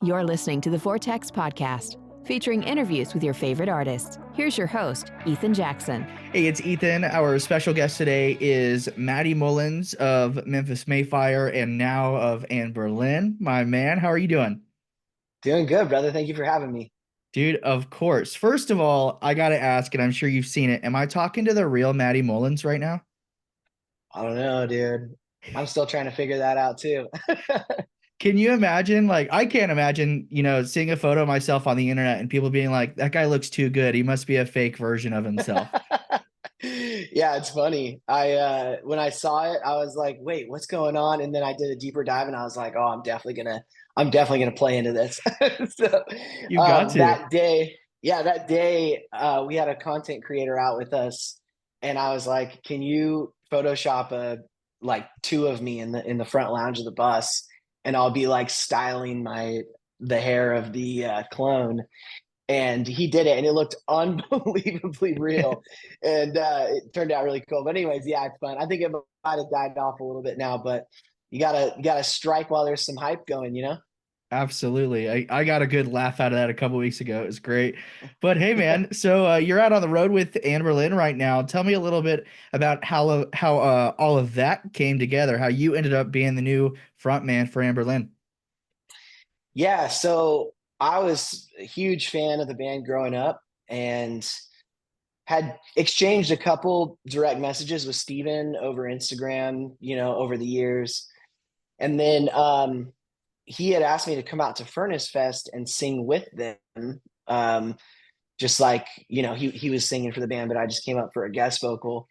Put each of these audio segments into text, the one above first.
You're listening to the VORTX Podcast, featuring interviews with your favorite artists. Here's your host, Ethan Jackson. Hey, it's Ethan. Our special guest today is Matty Mullins of Memphis Mayfire and now of Anberlin. My man, how are you doing? Doing good, brother. Thank you for having me. Dude, of course. First of all, I got to ask, and I'm sure you've seen it. Am I talking to the real Matty Mullins right now? I don't know, dude. I'm still trying to figure that out too. Can you imagine? Like, I can't imagine, seeing a photo of myself on the internet and people being like, that guy looks too good. He must be a fake version of himself. Yeah, it's funny. When I saw it, I was like, wait, what's going on? And then I did a deeper dive and I was like, oh, I'm definitely gonna play into this. So You got to. that day, we had a content creator out with us, and I was like, can you Photoshop two of me in the front lounge of the bus, and I'll be like styling the hair of the clone. And he did it, and it looked unbelievably real. And it turned out really cool. But anyways, yeah, it's fun. I think it might have died off a little bit now, but you gotta strike while there's some hype going, Absolutely. I got a good laugh out of that a couple weeks ago. It was great. But hey, man, so you're out on the road with Anberlin right now. Tell me a little bit about how all of that came together, how you ended up being the new frontman for Anberlin. Yeah, so I was a huge fan of the band growing up and had exchanged a couple direct messages with Steven over Instagram, over the years. And then he had asked me to come out to Furnace Fest and sing with them. Just like, he was singing for the band, but I just came up for a guest vocal.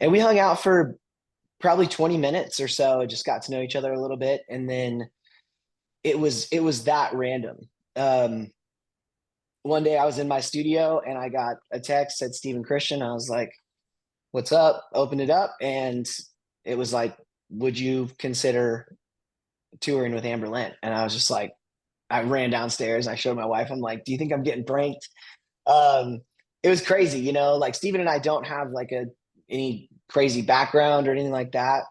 And we hung out for probably 20 minutes or so, just got to know each other a little bit. And then it was that random. One day I was in my studio and I got a text, said Stephen Christian. I was like, what's up? Opened it up, and it was like, would you consider touring with Anberlin? And I was just like, I ran downstairs, I showed my wife, I'm like, do you think I'm getting pranked? It was crazy, like Stephen and I don't have like any crazy background or anything like that.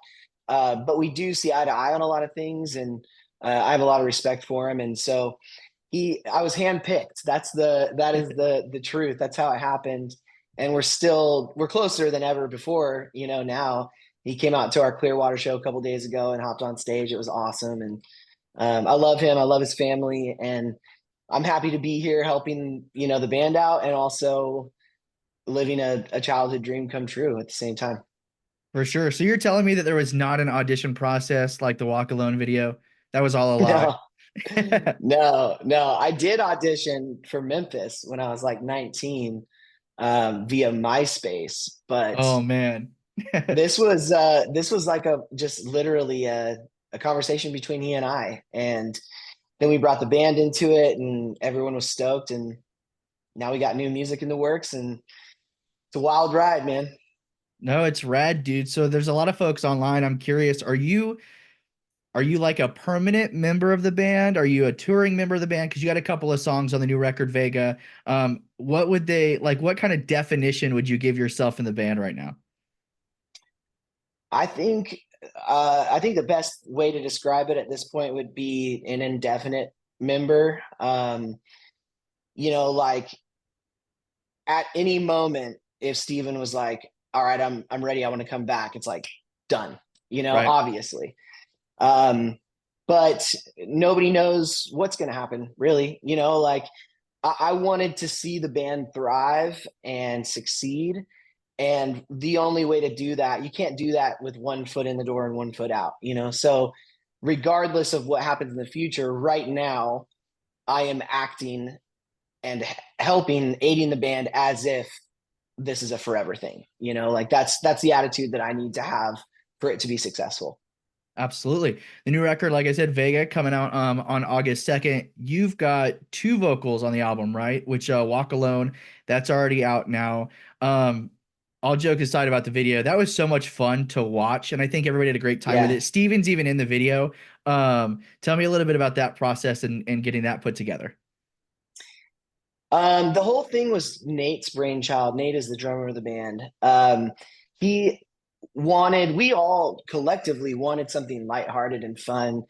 But we do see eye to eye on a lot of things, and I have a lot of respect for him. And so I was handpicked. That is the truth. That's how it happened. And we're closer than ever before, now. He came out to our Clearwater show a couple days ago and hopped on stage. It was awesome. And I love him. I love his family. And I'm happy to be here helping, the band out, and also living a childhood dream come true at the same time. For sure. So you're telling me that there was not an audition process like the Walk Alone video? That was all a lie. No. I did audition for Memphis when I was like 19 via MySpace. But oh, man. this was like just literally a conversation between he and I, and then we brought the band into it, and everyone was stoked, and now we got new music in the works, and it's a wild ride, man. No, it's rad, dude. So there's a lot of folks online. I'm curious, are you like a permanent member of the band? Are you a touring member of the band? Because you got a couple of songs on the new record, Vega. What kind of definition would you give yourself in the band right now? I think the best way to describe it at this point would be an indefinite member. Like at any moment, if Steven was like, all right, I'm ready, I want to come back, it's like done, right. Obviously. But nobody knows what's going to happen, really. I wanted to see the band thrive and succeed. And the only way to do that, you can't do that with one foot in the door and one foot out, So regardless of what happens in the future, right now, I am acting and aiding the band as if this is a forever thing, that's the attitude that I need to have for it to be successful. Absolutely. The new record, like I said, Vega, coming out on August 2nd. You've got 2 vocals on the album, right? Which Walk Alone, that's already out now. All joke aside about the video, that was so much fun to watch, and I think everybody had a great time with it. Steven's even in the video. Tell me a little bit about that process and getting that put together. The whole thing was Nate's brainchild. Nate is the drummer of the band. We all collectively wanted something lighthearted and fun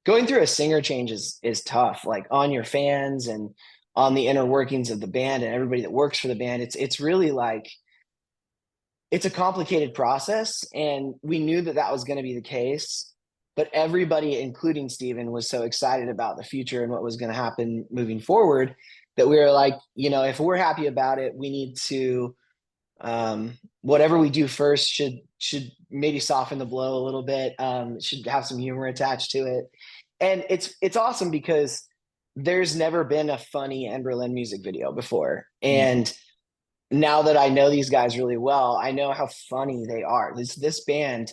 going through a singer change is tough, like on your fans and on the inner workings of the band and everybody that works for the band. It's really like, it's a complicated process, and we knew that that was going to be the case, but everybody, including Steven, was so excited about the future and what was going to happen moving forward that we were like, if we're happy about it, we need to, whatever we do first should maybe soften the blow a little bit. Should have some humor attached to it. And it's awesome because there's never been a funny Anberlin music video before. And now that I know these guys really well, I know how funny they are. This band,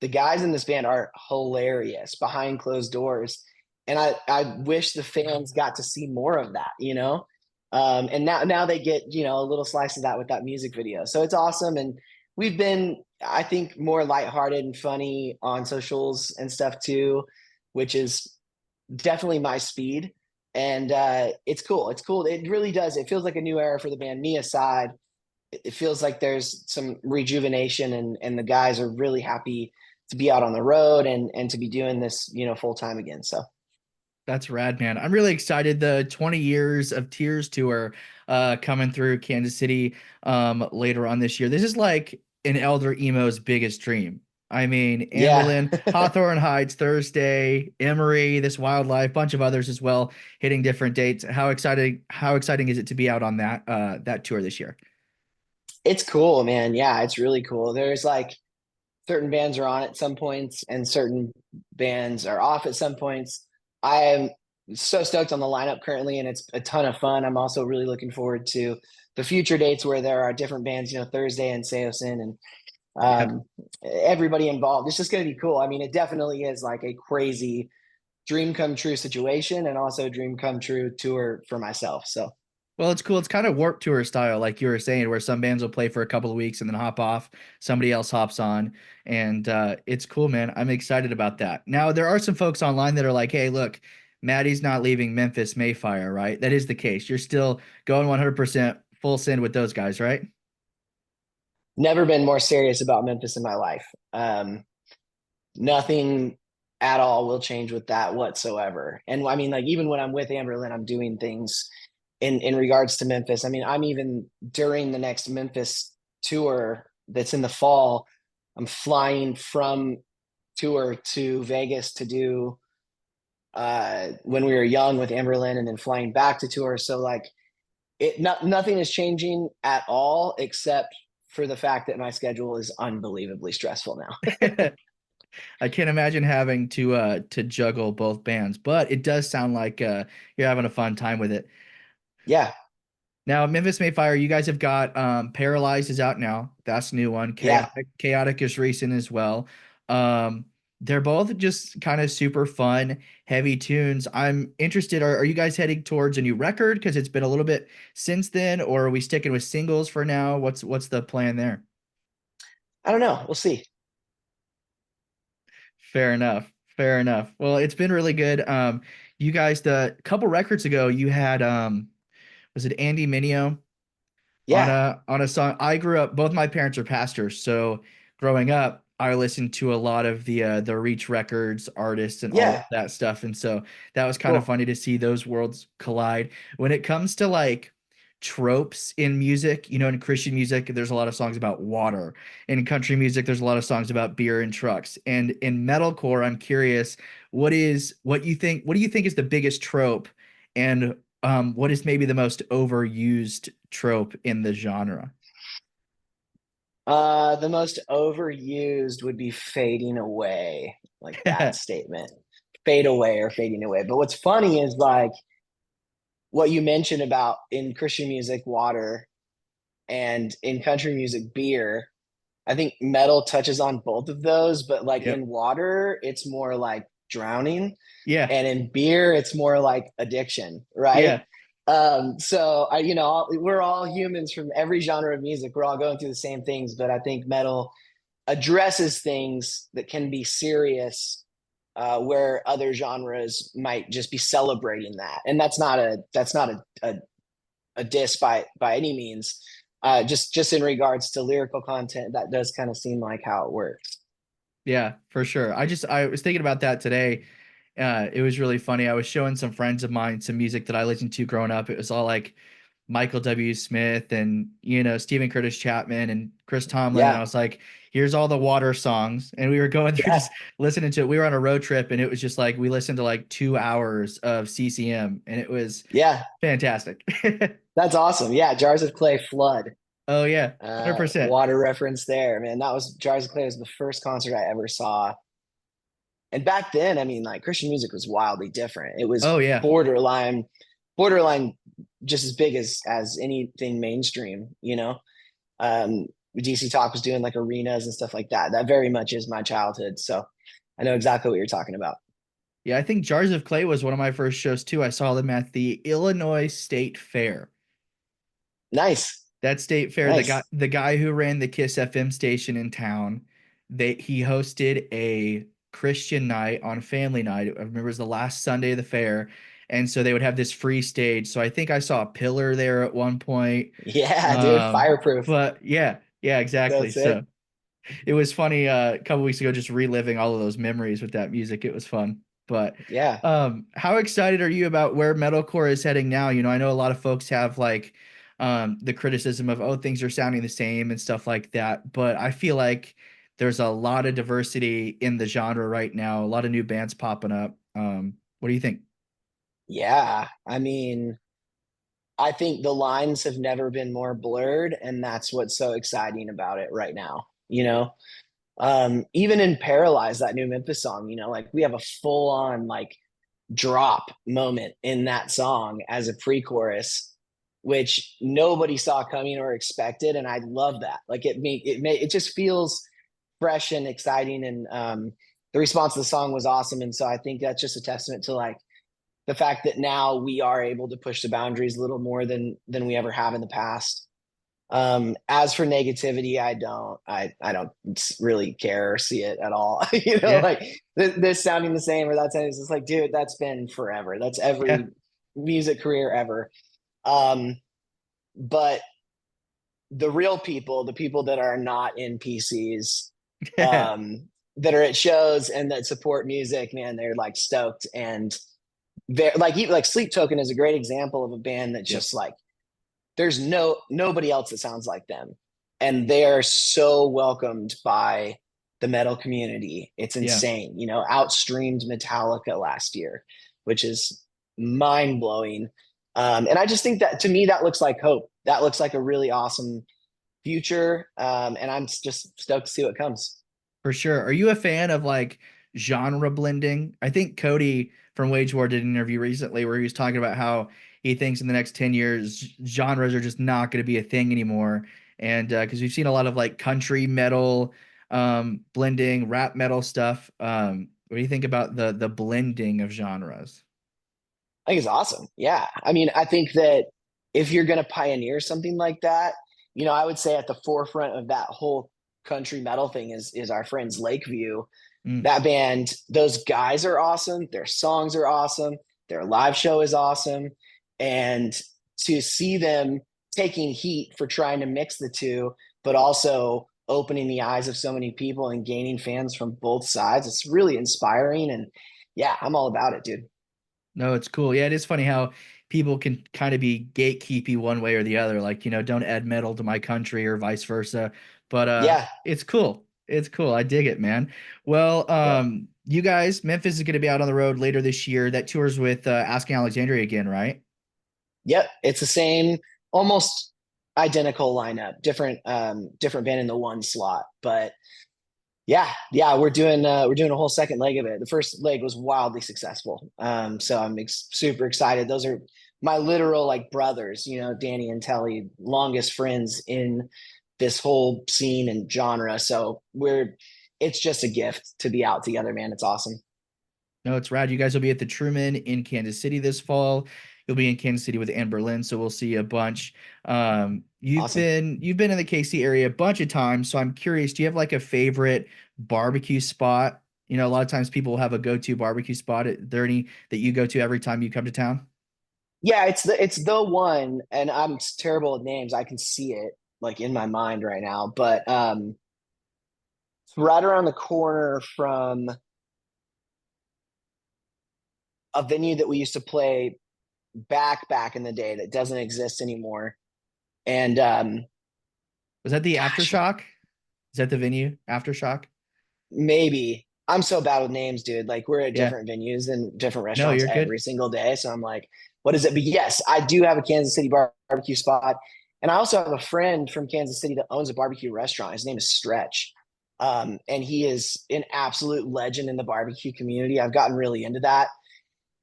the guys in this band are hilarious behind closed doors. And I wish the fans got to see more of that, and now they get, a little slice of that with that music video. So it's awesome. And we've been, I think, more lighthearted and funny on socials and stuff too, which is definitely my speed. And it's cool. It's cool. It really does. It feels like a new era for the band, me aside. It feels like there's some rejuvenation, and the guys are really happy to be out on the road and to be doing this, full time again. So that's rad, man. I'm really excited. The 20 Years of Tears tour coming through Kansas City later on this year. This is like an elder emo's biggest dream. I mean, Anberlin, Hawthorne Heights, Thursday, Emory, This Wildlife, bunch of others as well, hitting different dates. How exciting is it to be out on that tour this year? It's cool, man. Yeah, it's really cool. There's like certain bands are on at some points and certain bands are off at some points. I am so stoked on the lineup currently, and it's a ton of fun. I'm also really looking forward to the future dates where there are different bands, Thursday and Seosin and everybody involved. It's just going to be cool. I mean, it definitely is like a crazy dream come true situation, and also dream come true tour for myself. So, well, it's cool. It's kind of Warped Tour style, like you were saying, where some bands will play for a couple of weeks and then hop off. Somebody else hops on, and it's cool, man. I'm excited about that. Now, there are some folks online that are like, "Hey, look, Matty's not leaving Memphis Mayfire, right?" That is the case. You're still going 100% full send with those guys, right? Never been more serious about Memphis in my life. Nothing at all will change with that whatsoever. And I mean, like, even when I'm with Anberlin, I'm doing things in regards to Memphis. I mean, I'm even during the next Memphis tour that's in the fall, I'm flying from tour to Vegas to do when we were young with Anberlin, and then flying back to tour. So like nothing is changing at all, except for the fact that my schedule is unbelievably stressful now. I can't imagine having to juggle both bands, but it does sound like you're having a fun time with it. Yeah. Now, Memphis Mayfire, you guys have got Paralyzed is out now. That's a new one. Chaotic is recent as well. They're both just kind of super fun, heavy tunes. I'm interested. Are you guys heading towards a new record? Because it's been a little bit since then, or are we sticking with singles for now? What's the plan there? I don't know. We'll see. Fair enough. Fair enough. Well, it's been really good. You guys, the couple records ago, you had was it Andy Mineo on a song? I grew up, both my parents are pastors, so growing up, I listened to a lot of the Reach Records artists and all of that stuff, and so that was kind of funny to see those worlds collide. When it comes to like tropes in music, in Christian music, there's a lot of songs about water. In country music, there's a lot of songs about beer and trucks. And in metalcore, I'm curious, what do you think is the biggest trope, and what is maybe the most overused trope in the genre? The most overused would be fading away, like that statement. Fade away or fading away. But what's funny is like what you mentioned about in Christian music, water, and in country music, beer. I think metal touches on both of those, but like in water, it's more like drowning. Yeah. And in beer, it's more like addiction, right? So we're all humans from every genre of music. We're all going through the same things, but I think metal addresses things that can be serious, where other genres might just be celebrating that. And that's not a diss by any means. Just in regards to lyrical content, that does kind of seem like how it works. Yeah, for sure. I was thinking about that today, It was really funny. I was showing some friends of mine some music that I listened to growing up. It was all like Michael W. Smith and, Stephen Curtis Chapman and Chris Tomlin. And I Yeah. was like, here's all the Water songs. And we were going through Yeah. just listening to it. We were on a road trip and it was just like we listened to like 2 hours of CCM and it was Yeah. fantastic. That's awesome. Yeah. Jars of Clay Flood. Oh, yeah. 100%. Water reference there, man. That was Jars of Clay was the first concert I ever saw. And back then, I mean, like Christian music was wildly different. It was Oh, yeah. borderline just as big as anything mainstream, DC Talk was doing like arenas and stuff like that. That very much is my childhood. So I know exactly what you're talking about. Yeah, I think Jars of Clay was one of my first shows too. I saw them at the Illinois State Fair. Nice. That state fair, Nice. the guy who ran the Kiss FM station in town, he hosted a Christian night on family night. I remember it was the last Sunday of the fair. And so they would have this free stage. So I think I saw a pillar there at one point. Yeah, dude. Fireproof. But yeah, exactly. That's it. So it was funny a couple weeks ago just reliving all of those memories with that music. It was fun. But Yeah. how excited are you about where metalcore is heading now? I know a lot of folks have like the criticism of, oh, things are sounding the same and stuff like that. But I feel like there's a lot of diversity in the genre right now, a lot of new bands popping up. What do you think? Yeah. I mean, I think the lines have never been more blurred, and that's what's so exciting about it right now. Even in Paralyze, that new Memphis song, like we have a full on like drop moment in that song as a pre-chorus, which nobody saw coming or expected, and I love that. Like it just feels fresh and exciting, and the response to the song was awesome, and so I think that's just a testament to like the fact that now we are able to push the boundaries a little more than we ever have in the past. As for negativity, I don't really care or see it at all. Yeah. Like this sounding the same or that sounding, it's just like, dude, that's been forever. That's Yeah. every music career ever. But the real people, the people that are not in PCs, that are at shows and that support music, man, they're like stoked. And they're like Sleep Token is a great example of a band that Yep. just like there's nobody else that sounds like them, and they are so welcomed by the metal community. It's Yeah. insane. Outstreamed Metallica last year, which is mind blowing. And I just think that to me that looks like hope. That looks like a really awesome future. And I'm just stoked to see what comes. For sure. Are you a fan of like genre blending? I think Cody from Wage War did an interview recently where he was talking about how he thinks in the next 10 years genres are just not going to be a thing anymore. And because we've seen a lot of like country metal blending, rap metal stuff. What do you think about the blending of genres? I think it's awesome. Yeah. I mean, I think that if you're going to pioneer something like that, I would say at the forefront of that whole country metal thing is our friends Lakeview. Mm. That band, those guys are awesome. Their songs are awesome. Their live show is awesome. And to see them taking heat for trying to mix the two, but also opening the eyes of so many people and gaining fans from both sides, it's really inspiring. And yeah, I'm all about it, dude. No, it's cool. Yeah, it is funny how people can kind of be gatekeepy one way or the other. Like, don't add metal to my country or vice versa. But Yeah. it's cool. It's cool. I dig it, man. Well, Yep. you guys, Memphis is going to be out on the road later this year. That tours with Asking Alexandria again, right? Yep. It's the same, almost identical lineup, different band in the one slot. But yeah, we're doing a whole second leg of it. The first leg was wildly successful. So I'm super excited. Those are my literal like brothers, Danny and Telly, longest friends in this whole scene and genre. So it's just a gift to be out together, man. It's awesome. No, it's rad. You guys will be at the Truman in Kansas City this fall. You'll be in Kansas City with Anberlin, so we'll see you a bunch. You've Awesome. been in the KC area a bunch of times, so I'm curious, do you have like a favorite barbecue spot? A lot of times people have a go-to barbecue spot. Is there any that you go to every time you come to town? Yeah, it's the one, and I'm terrible at names. I can see it like in my mind right now, but it's right around the corner from a venue that we used to play back in the day that doesn't exist anymore. And Was that the Aftershock? Is that the venue? Aftershock? maybe. I'm so bad with names, dude. Like, we're at Yeah. different venues and different No, restaurants you're good. every single day. So I'm like, what is it? But yes, I do have a Kansas City barbecue spot. And I also have a friend from Kansas City that owns a barbecue restaurant. His name is Stretch. And he is an absolute legend in the barbecue community. I've gotten really into that.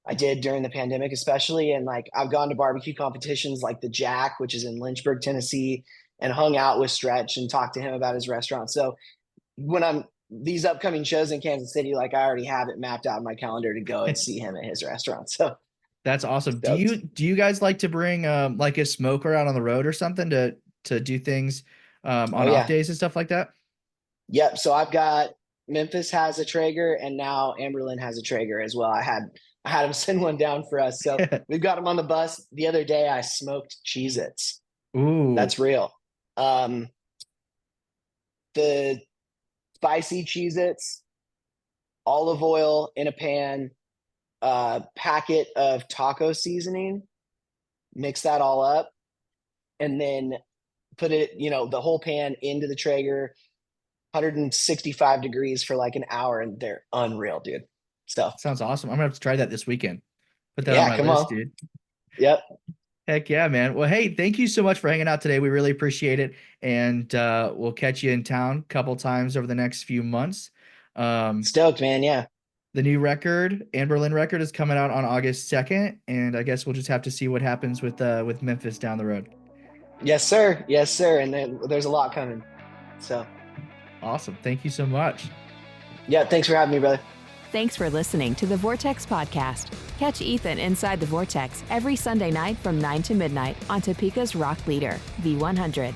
I did during the pandemic, especially. And like, I've gone to barbecue competitions like the Jack, which is in Lynchburg, Tennessee, and hung out with Stretch and talked to him about his restaurant. So when I'm these upcoming shows in Kansas City, like, I already have it mapped out in my calendar to go and see him at his restaurant. So That's awesome. stoked. Do you guys like to bring like a smoker out on the road or something to do things on Oh, yeah. off days and stuff like that? Yep. So I've got Memphis has a Traeger, and now Anberlin has a Traeger as well. I had him send one down for us. So we've got him on the bus. The other day I smoked Cheez-Its. Ooh, That's real. The spicy Cheez-Its, olive oil in a pan, packet of taco seasoning, mix that all up, and then put it, the whole pan into the Traeger, 165 degrees for like an hour, and they're unreal, dude. So sounds awesome. I'm gonna have to try that this weekend. Put that Yeah, on my come list, on. dude. yep. Heck yeah, man. Well, hey, thank you so much for hanging out today. We really appreciate it. And we'll catch you in town a couple times over the next few months. Stoked, man. Yeah. The new record, Anberlin record, is coming out on August 2nd. And I guess we'll just have to see what happens with Memphis down the road. Yes, sir. Yes, sir. And then there's a lot coming. So Awesome. Thank you so much. yeah, thanks for having me, brother. Thanks for listening to the VORTX Podcast. Catch Ethan inside the Vortex every Sunday night from 9 to midnight on Topeka's Rock Leader, V100.